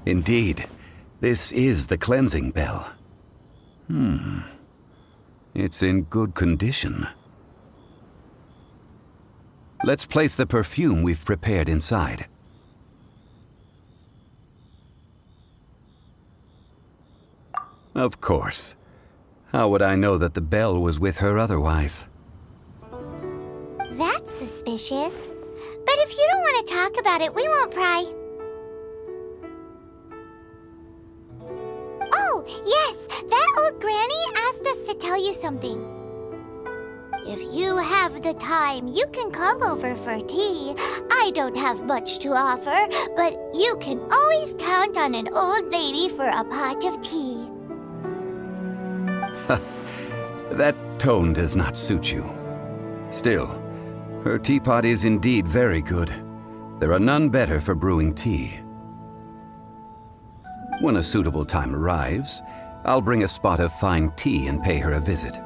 Indeed, this is the cleansing bell. It's in good condition. Let's place the perfume we've prepared inside. Of course. How would I know that the bell was with her otherwise? That's suspicious. But if you don't want to talk about it, we won't pry. Oh, yes! That old granny asked us to tell you something. If you have the time, you can come over for tea. I don't have much to offer, but you can always count on an old lady for a pot of tea. That tone does not suit you. Still, her teapot is indeed very good. There are none better for brewing tea. When a suitable time arrives, I'll bring a spot of fine tea and pay her a visit.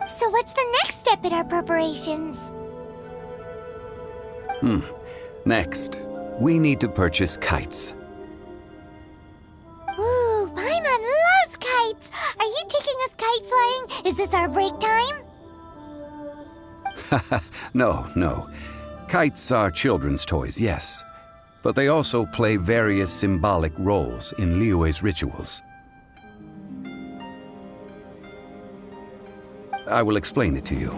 So what's the next step in our preparations? Next, we need to purchase kites. Ooh, Paimon loves kites! Are you taking us kite flying? Is this our break time? No. Kites are children's toys, yes. But they also play various symbolic roles in Liyue's rituals. I will explain it to you.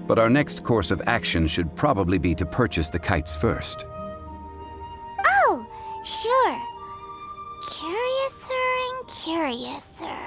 But our next course of action should probably be to purchase the kites first. Oh, sure. Curiouser and curiouser.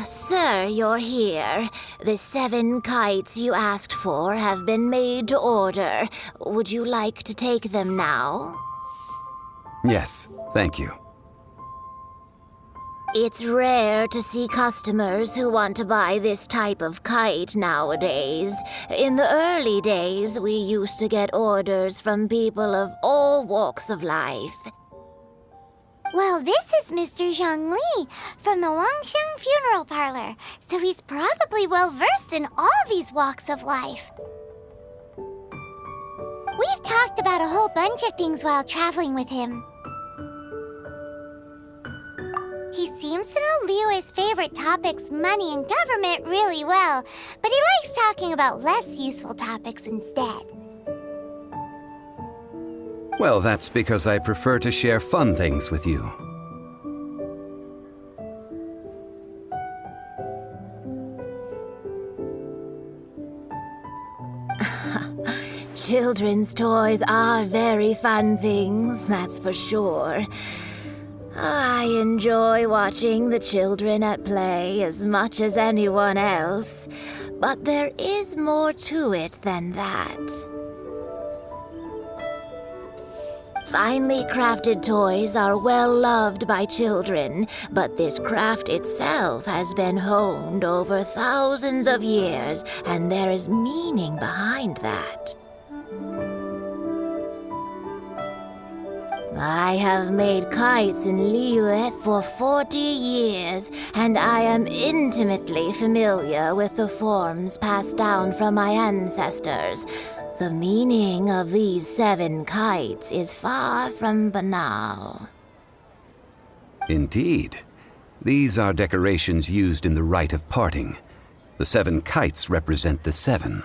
Sir, you're here. The 7 kites you asked for have been made to order. Would you like to take them now? Yes, thank you. It's rare to see customers who want to buy this type of kite nowadays. In the early days, we used to get orders from people of all walks of life. Well, this is Mr. Zhang Li from the Wangsheng Funeral Parlor, so he's probably well-versed in all these walks of life. We've talked about a whole bunch of things while traveling with him. He seems to know Liyue's favorite topics, money and government, really well, but he likes talking about less useful topics instead. Well, that's because I prefer to share fun things with you. Children's toys are very fun things, that's for sure. I enjoy watching the children at play as much as anyone else, but there is more to it than that. Finely crafted toys are well loved by children, but this craft itself has been honed over thousands of years, and there is meaning behind that. I have made kites in Liyue for 40 years, and I am intimately familiar with the forms passed down from my ancestors. The meaning of these 7 kites is far from banal. Indeed. These are decorations used in the rite of parting. The 7 kites represent the 7.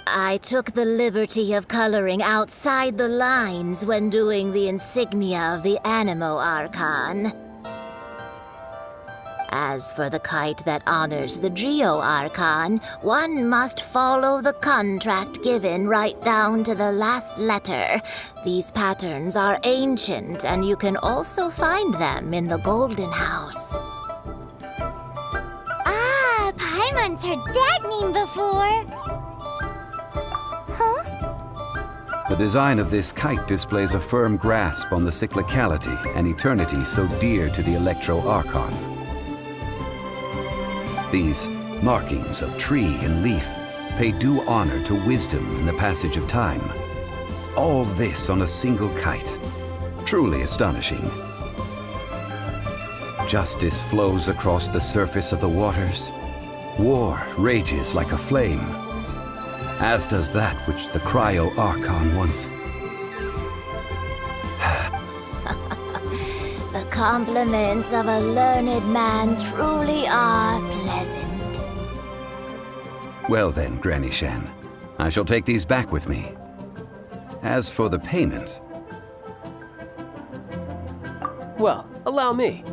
I took the liberty of coloring outside the lines when doing the insignia of the Animo Archon. As for the kite that honors the Geo Archon, one must follow the contract given right down to the last letter. These patterns are ancient, and you can also find them in the Golden House. Ah, Paimon's heard that name before. Huh? The design of this kite displays a firm grasp on the cyclicality and eternity so dear to the Electro Archon. These markings of tree and leaf pay due honor to wisdom in the passage of time. All this on a single kite. Truly astonishing. Justice flows across the surface of the waters. War rages like a flame, as does that which the Cryo Archon once. The compliments of a learned man truly are pleasant. Well then, Granny Shan, I shall take these back with me. As for the payment... Well, allow me.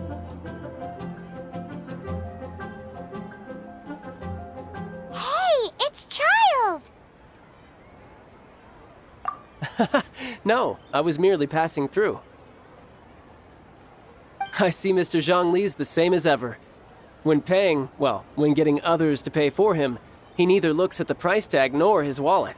Hey, it's Child! No, I was merely passing through. I see Mr. Zhongli's the same as ever. When paying, well, when getting others to pay for him, he neither looks at the price tag nor his wallet.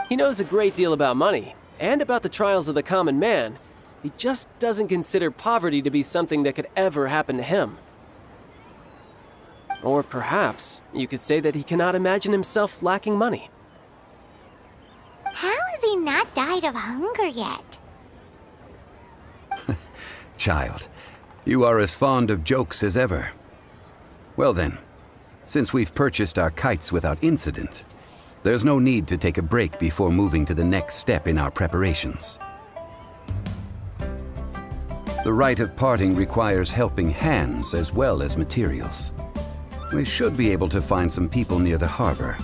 He knows a great deal about money, and about the trials of the common man. He just doesn't consider poverty to be something that could ever happen to him. Or perhaps you could say that he cannot imagine himself lacking money. How has he not died of hunger yet? Child, you are as fond of jokes as ever. Well then, since we've purchased our kites without incident, there's no need to take a break before moving to the next step in our preparations. The rite of parting requires helping hands as well as materials. We should be able to find some people near the harbor.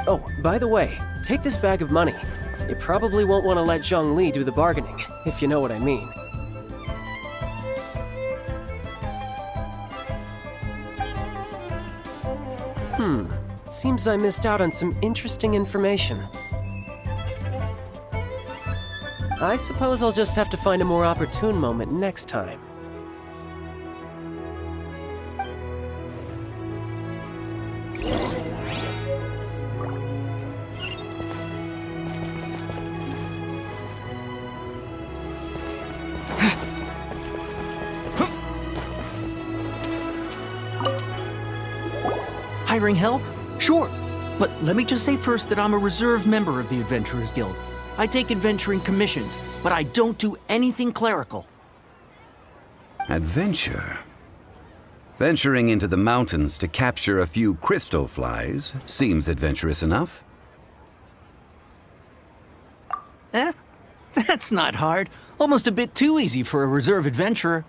Oh, by the way, take this bag of money. You probably won't want to let Zhongli do the bargaining, if you know what I mean. Seems I missed out on some interesting information. I suppose I'll just have to find a more opportune moment next time. Hiring help? Sure. But let me just say first that I'm a reserve member of the Adventurers Guild. I take adventuring commissions, but I don't do anything clerical. Adventure? Venturing into the mountains to capture a few crystal flies seems adventurous enough. That's not hard. Almost a bit too easy for a reserve adventurer.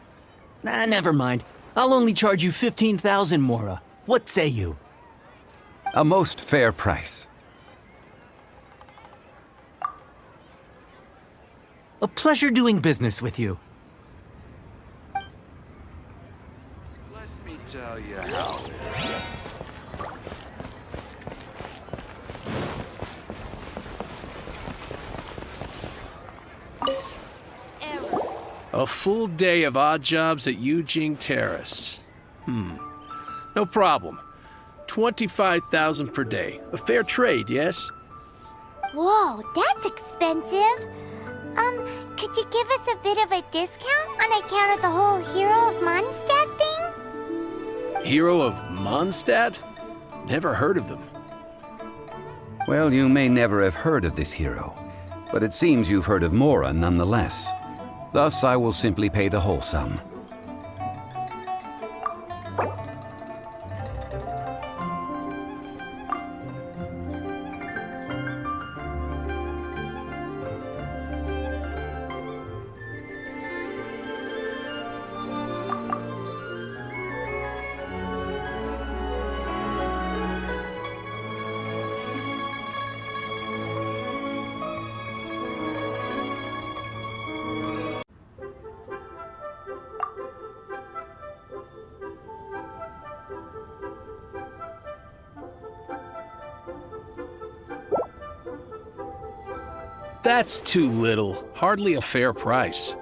Never mind. I'll only charge you 15,000 Mora. What say you? A most fair price. A pleasure doing business with you. Let me tell you how this is. A full day of odd jobs at Yujing Terrace. No problem. 25,000 per day. A fair trade, yes? Whoa, that's expensive. Could you give us a bit of a discount on account of the whole Hero of Mondstadt thing? Hero of Mondstadt? Never heard of them. Well, you may never have heard of this hero, but it seems you've heard of Mora nonetheless. Thus, I will simply pay the whole sum. That's too little. Hardly a fair price.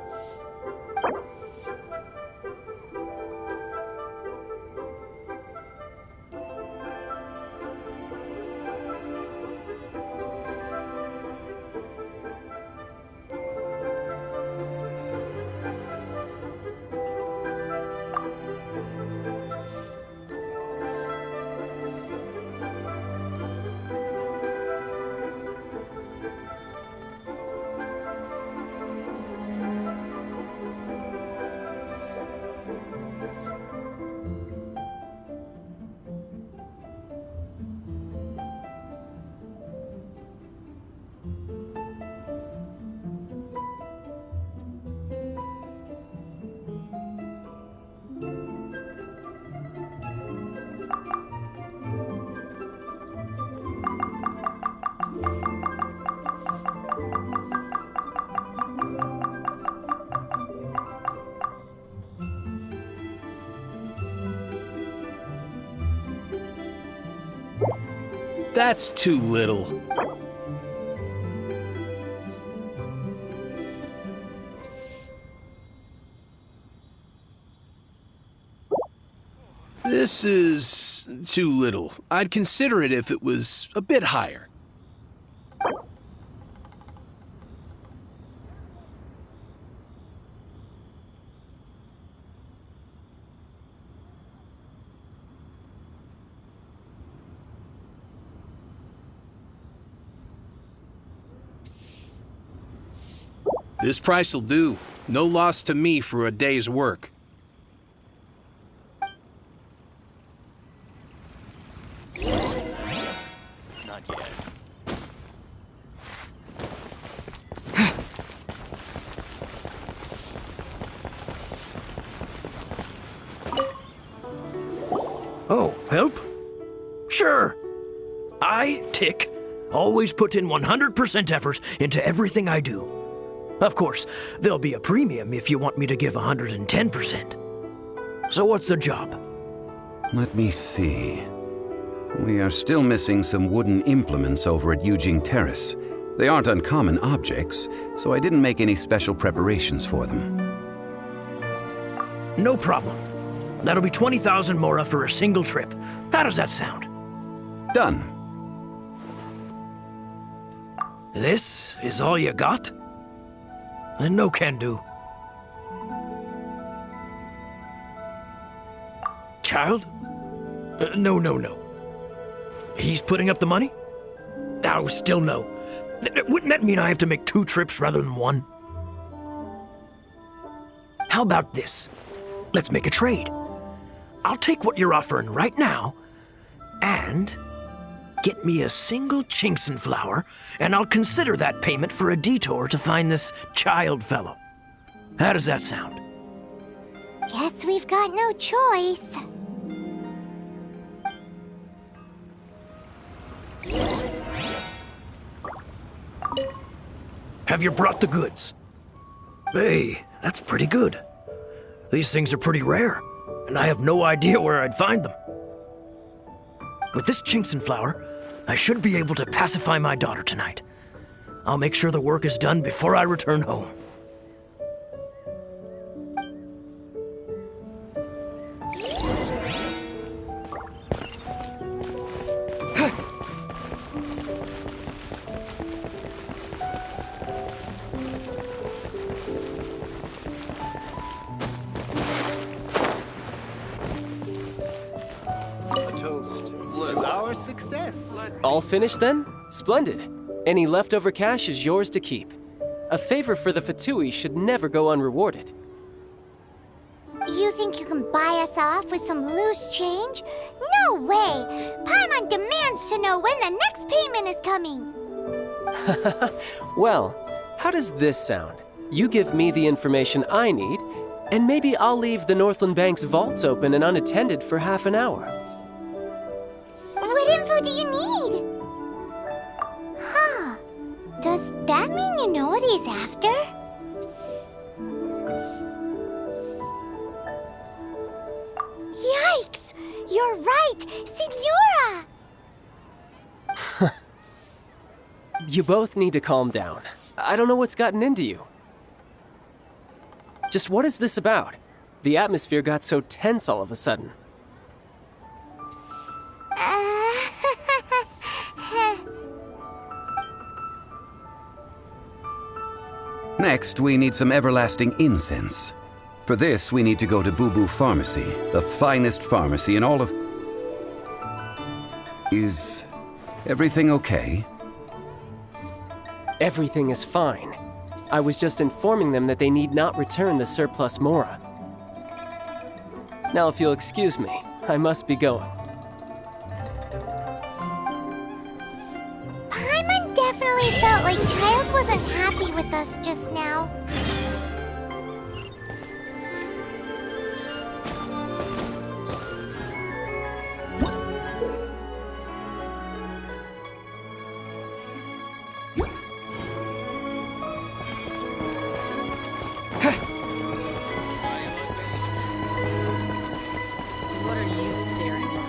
That's too little. This is too little. I'd consider it if it was a bit higher. This price'll do. No loss to me for a day's work. Not yet. Oh, help? Sure. I, Tick, always put in 100% effort into everything I do. Of course, there'll be a premium if you want me to give 110%. So what's the job? Let me see. We are still missing some wooden implements over at Eugene Terrace. They aren't uncommon objects, so I didn't make any special preparations for them. No problem. That'll be 20,000 mora for a single trip. How does that sound? Done. This is all you got? Then no can do. Child? No. He's putting up the money? Oh, still no. Wouldn't that mean I have to make 2 trips rather than 1? How about this? Let's make a trade. I'll take what you're offering right now, and get me a single Chinxin flower, and I'll consider that payment for a detour to find this child fellow. How does that sound? Guess we've got no choice. Have you brought the goods? Hey, that's pretty good. These things are pretty rare, and I have no idea where I'd find them. With this Chinxin flower, I should be able to pacify my daughter tonight. I'll make sure the work is done before I return home. Our success. All finished then? Splendid. Any leftover cash is yours to keep. A favor for the Fatui should never go unrewarded. You think you can buy us off with some loose change? No way! Paimon demands to know when the next payment is coming. Well, how does this sound? You give me the information I need, and maybe I'll leave the Northland Bank's vaults open and unattended for half an hour. What info do you need? Huh. Does that mean you know what he's after? Yikes! You're right! Signora! You both need to calm down. I don't know what's gotten into you. Just what is this about? The atmosphere got so tense all of a sudden. Next, we need some everlasting incense. For this, we need to go to Boo Boo Pharmacy, the finest pharmacy in all of... Is everything okay? Everything is fine. I was just informing them that they need not return the surplus Mora. Now, if you'll excuse me, I must be going. Paimon definitely felt like Child wasn't happy with us just now. What are you staring at?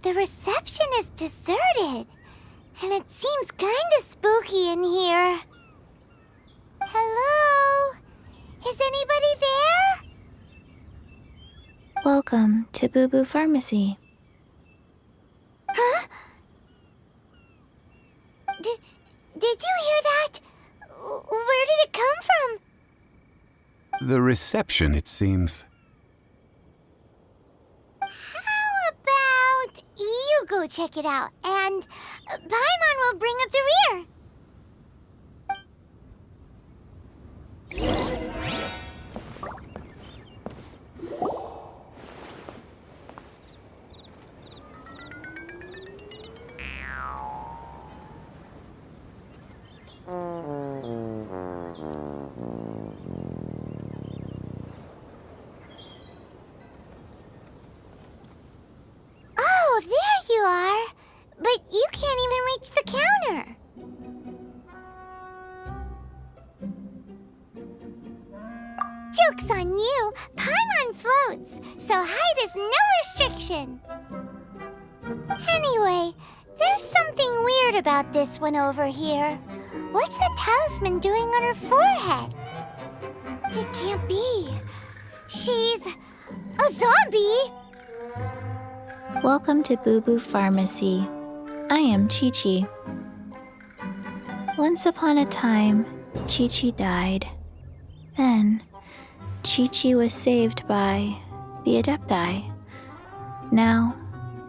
The reception is deserted, and it seems kinda spooky in here. Hello? Is anybody there? Welcome to Boo Boo Pharmacy. Huh? Did you hear that? Where did it come from? The reception, it seems. How about you go check it out, and Paimon will bring up the rear. Oh, there you are. But you can't even reach the counter. Joke's on you. Paimon floats, so height is no restriction. Anyway, there's something weird about this one over here. What's the talisman doing on her forehead? It can't be. She's a zombie. Welcome to Boo Boo Pharmacy. I am Chi-Chi. Once upon a time, Chi-Chi died. Then, Chi-Chi was saved by the Adepti. Now,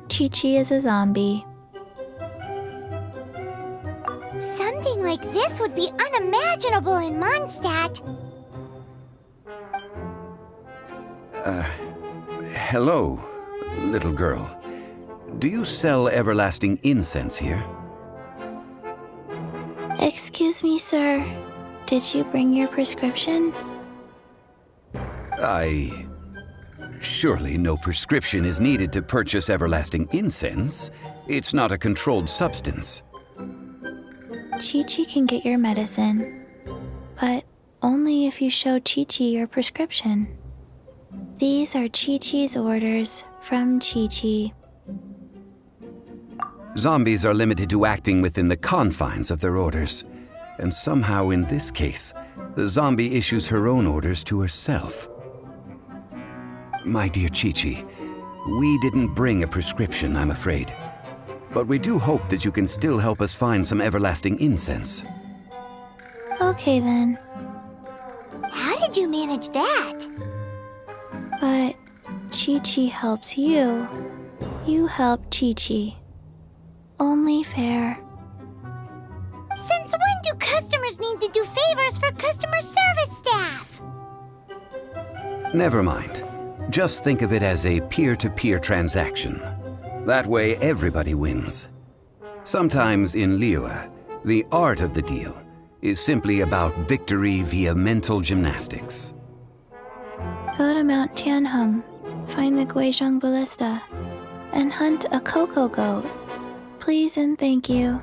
Chi-Chi is a zombie. Something like this would be unimaginable in Mondstadt. Hello, little girl. Do you sell everlasting incense here? Excuse me, sir. Did you bring your prescription? Surely no prescription is needed to purchase everlasting incense. It's not a controlled substance. Chi-Chi can get your medicine, but only if you show Chi-Chi your prescription. These are Chi-Chi's orders from Chi-Chi. Zombies are limited to acting within the confines of their orders. And somehow in this case, the zombie issues her own orders to herself. My dear Chi-Chi, we didn't bring a prescription, I'm afraid. But we do hope that you can still help us find some everlasting incense. Okay then. How did you manage that? But Chi-Chi helps you. You help Chi-Chi. Only fair. Since when do customers need to do favors for customer service staff? Never mind. Just think of it as a peer-to-peer transaction. That way everybody wins. Sometimes in Liyue, the art of the deal is simply about victory via mental gymnastics. Go to Mount Tianheng, find the Guizhong Ballista, and hunt a cocoa goat. Please and thank you.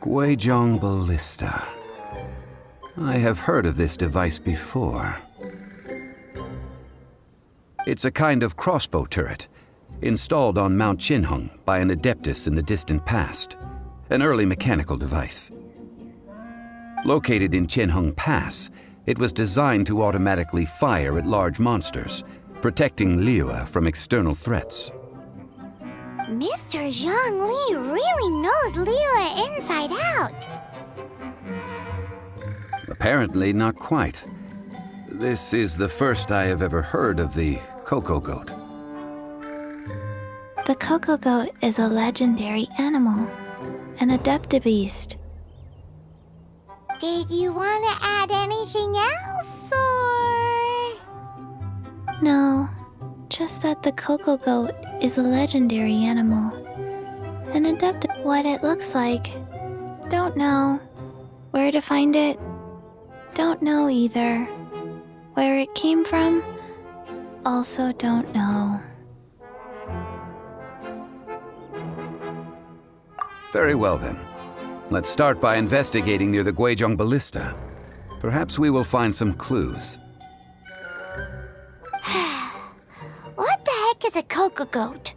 Guizhong Ballista. I have heard of this device before. It's a kind of crossbow turret, installed on Mount Qinheng by an adeptus in the distant past, an early mechanical device. Located in Qinheng Pass, it was designed to automatically fire at large monsters, protecting Liyue from external threats. Mr. Zhang Li really knows Liyue inside out. Apparently not quite. This is the first I have ever heard of the cocoa goat. The cocoa goat is a legendary animal, an adeptabeast. Did you want to add anything else, or...? No, just that the cocoa goat is a legendary animal. An adept. What it looks like? Don't know. Where to find it? Don't know either. Where it came from? Also don't know. Very well then. Let's start by investigating near the Guizhong Ballista. Perhaps we will find some clues. What the heck is a cocoa goat?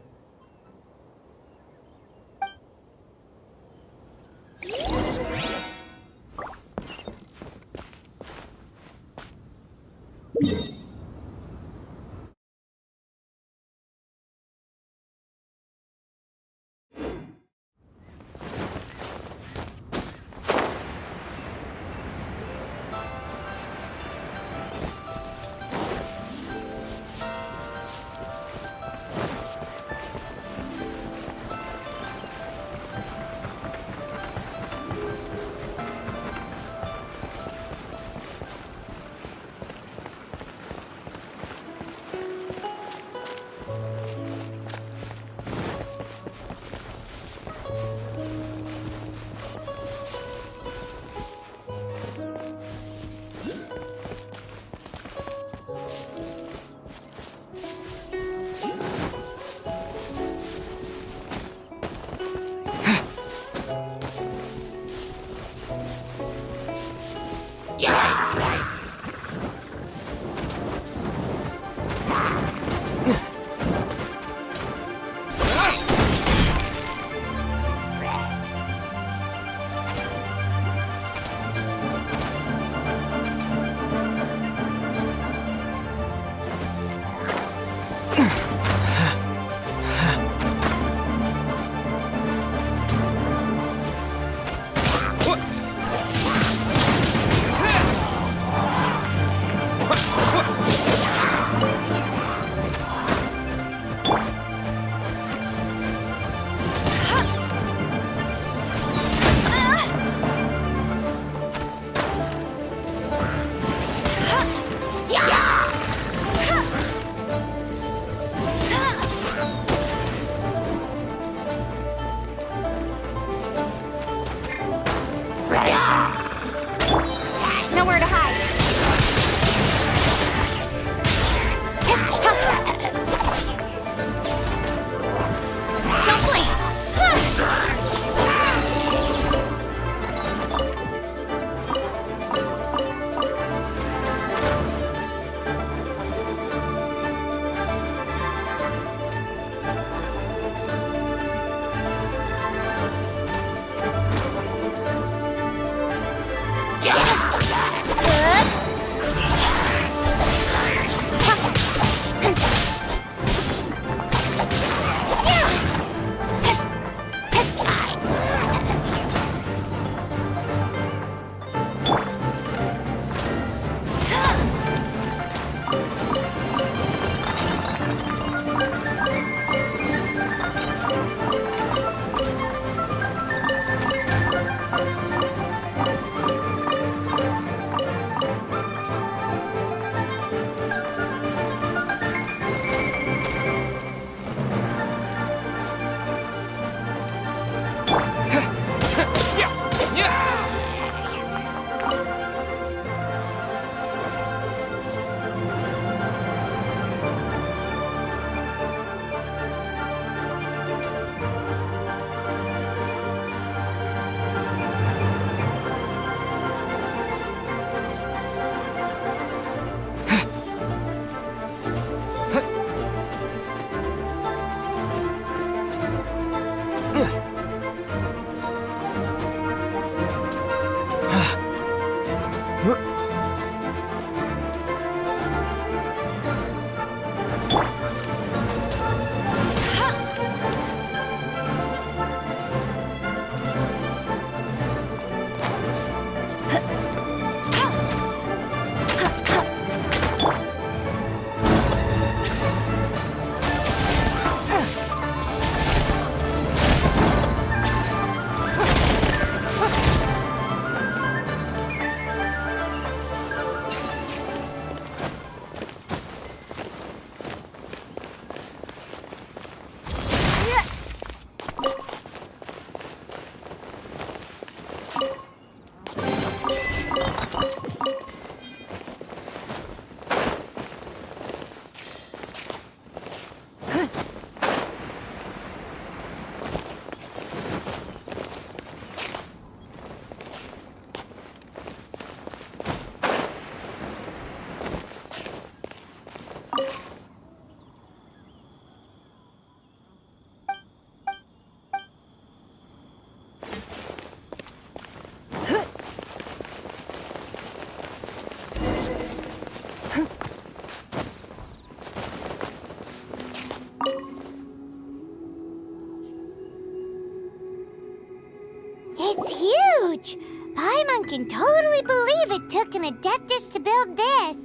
It's huge! Paimon can totally believe it took an Adeptus to build this.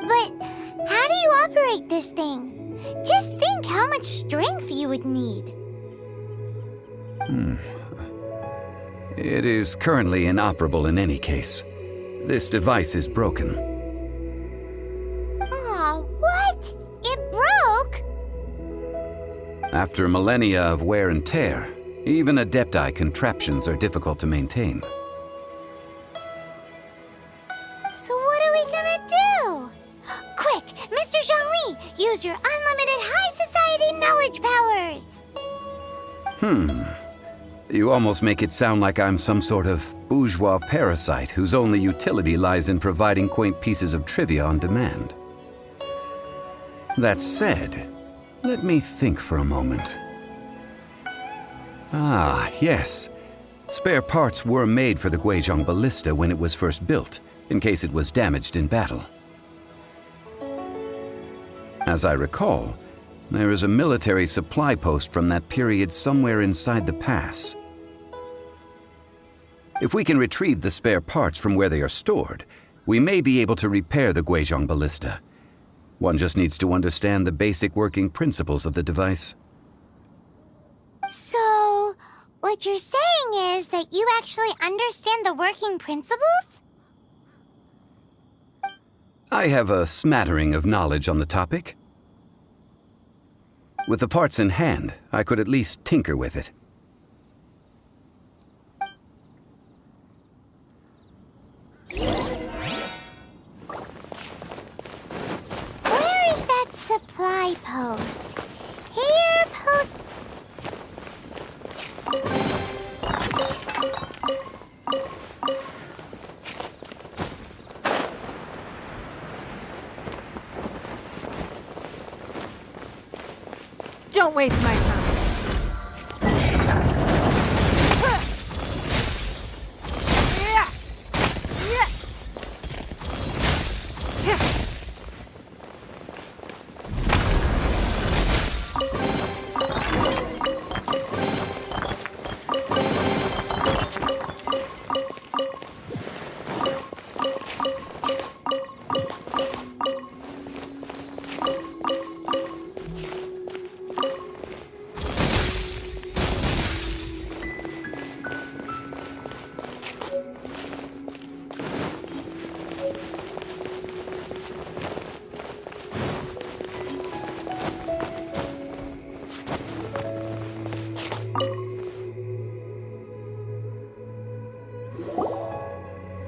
But how do you operate this thing? Just think how much strength you would need. It is currently inoperable in any case. This device is broken. Aw, what? It broke? After millennia of wear and tear, even Adepti contraptions are difficult to maintain. So what are we gonna do? Quick, Mr. Zhongli, use your unlimited high society knowledge powers! You almost make it sound like I'm some sort of bourgeois parasite whose only utility lies in providing quaint pieces of trivia on demand. That said, let me think for a moment. Ah, yes. Spare parts were made for the Guizhong Ballista when it was first built, in case it was damaged in battle. As I recall, there is a military supply post from that period somewhere inside the pass. If we can retrieve the spare parts from where they are stored, we may be able to repair the Guizhong Ballista. One just needs to understand the basic working principles of the device. So, what you're saying is that you actually understand the working principles? I have a smattering of knowledge on the topic. With the parts in hand, I could at least tinker with it. Where is that supply post? Here, post... Don't waste my time.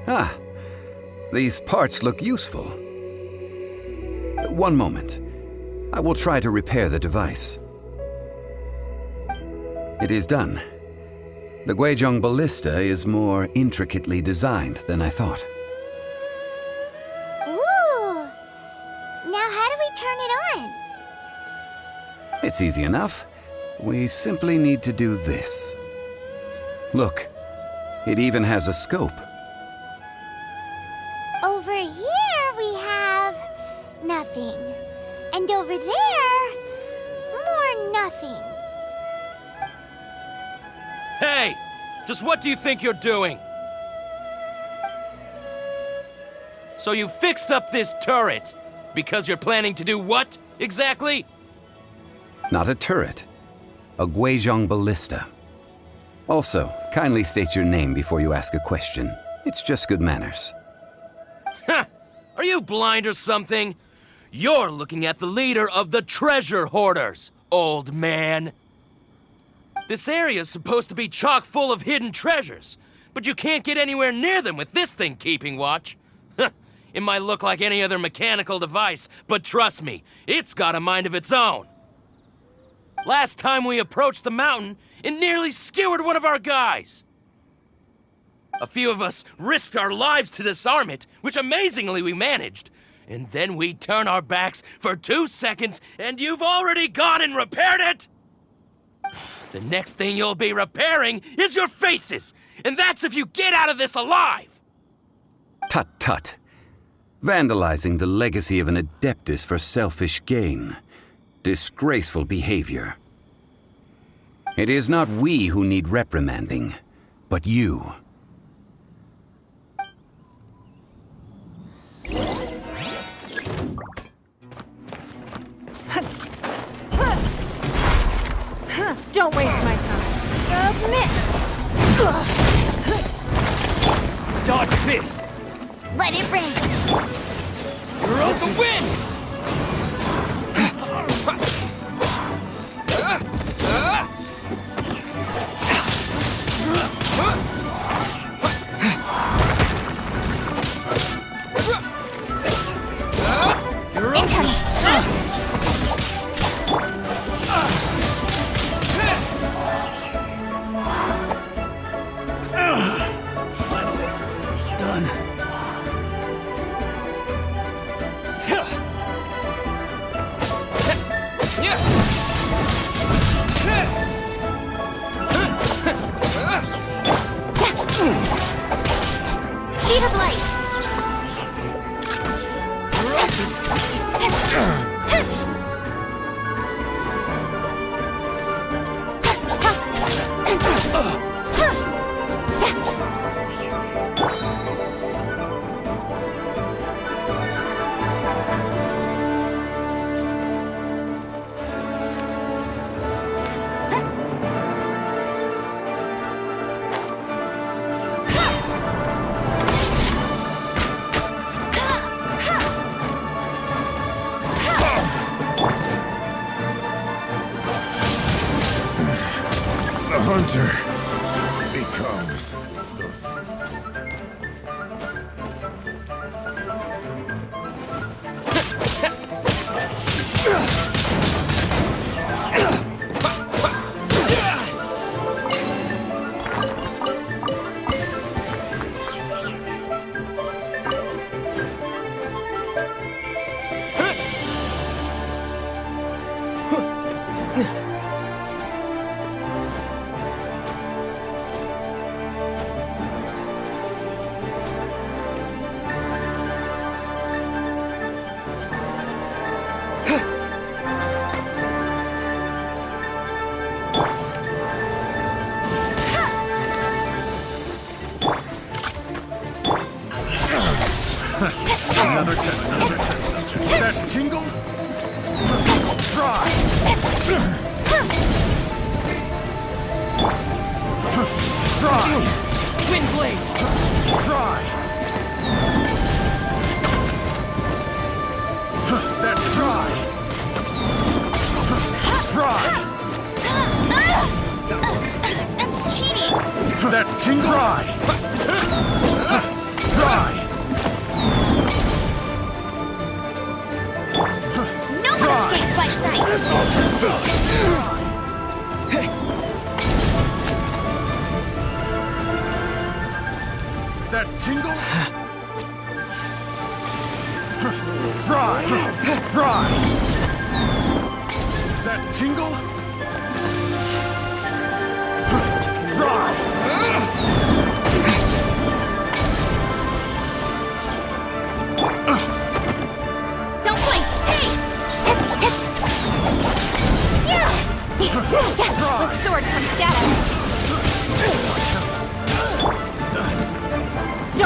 Ah, these parts look useful. One moment. I will try to repair the device. It is done. The Guizhong Ballista is more intricately designed than I thought. Ooh! Now how do we turn it on? It's easy enough. We simply need to do this. Look, it even has a scope. Over here we have nothing. And over there, more nothing. Hey! Just what do you think you're doing? So you fixed up this turret because you're planning to do what, exactly? Not a turret. A Guizhong ballista. Also, kindly state your name before you ask a question. It's just good manners. Ha! Are you blind or something? You're looking at the leader of the treasure hoarders, old man. This area's supposed to be chock full of hidden treasures, but you can't get anywhere near them with this thing keeping watch. It might look like any other mechanical device, but trust me, it's got a mind of its own. Last time we approached the mountain, it nearly skewered one of our guys. A few of us risked our lives to disarm it, which amazingly we managed. And then we turn our backs for 2 seconds, and you've already gone and repaired it! The next thing you'll be repairing is your faces, and that's if you get out of this alive! Tut tut. Vandalizing the legacy of an adeptus for selfish gain. Disgraceful behavior. It is not we who need reprimanding, but you. Don't waste my time. Submit! Dodge this! Let it rain. You're out the wind! Incoming. Done. Speed of light. The hunter becomes another test subject. That tingle? Try! Try! Wind blade! Try! That try! Try! That's cheating. That tingle! Try! Try! No one escapes by sight. That tingle? Fry! Fry! That tingle?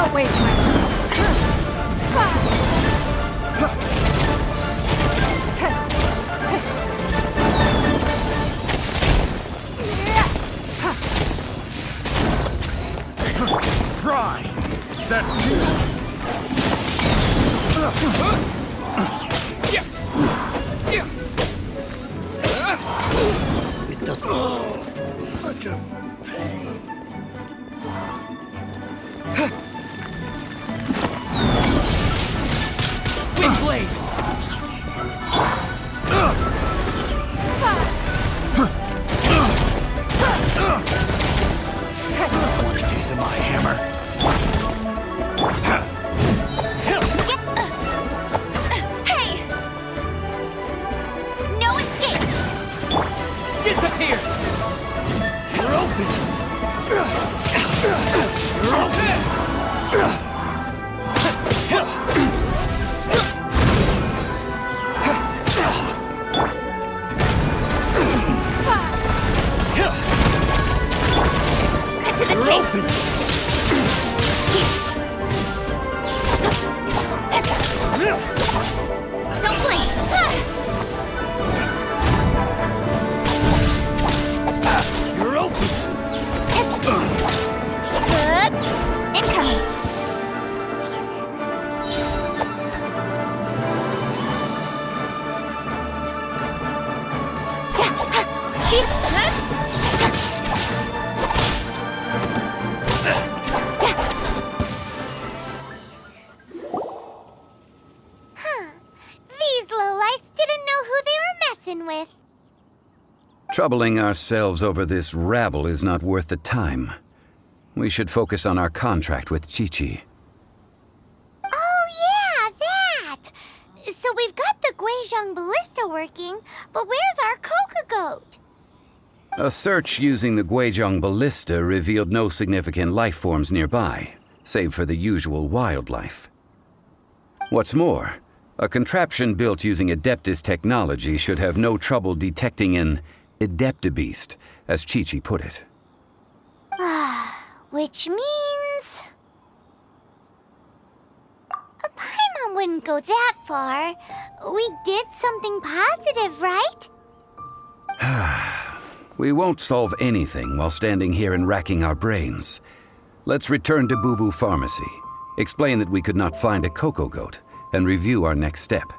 Don't waste my time. Try! That tingle! It doesn't... Oh, such a pain. Wind blade! Want a taste of my hammer? Hey! No escape! Disappear! You're open! You're open! Cut to the chase! Don't blink! You're open! Good. Incoming. These lowlifes didn't know who they were messing with. Troubling ourselves over this rabble is not worth the time. We should focus on our contract with Chi-Chi. Oh, yeah, that! So we've got the Guizhong ballista working, but where's our Coca goat? A search using the Guizhong ballista revealed no significant life forms nearby, save for the usual wildlife. What's more, a contraption built using Adeptus technology should have no trouble detecting an Adeptabeast, as Chi-Chi put it. Which means... Paimon wouldn't go that far. We did something positive, right? We won't solve anything while standing here and racking our brains. Let's return to Boo Boo Pharmacy, explain that we could not find a Coco Goat, and review our next step.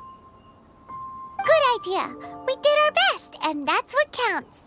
Good idea. We did our best, and that's what counts.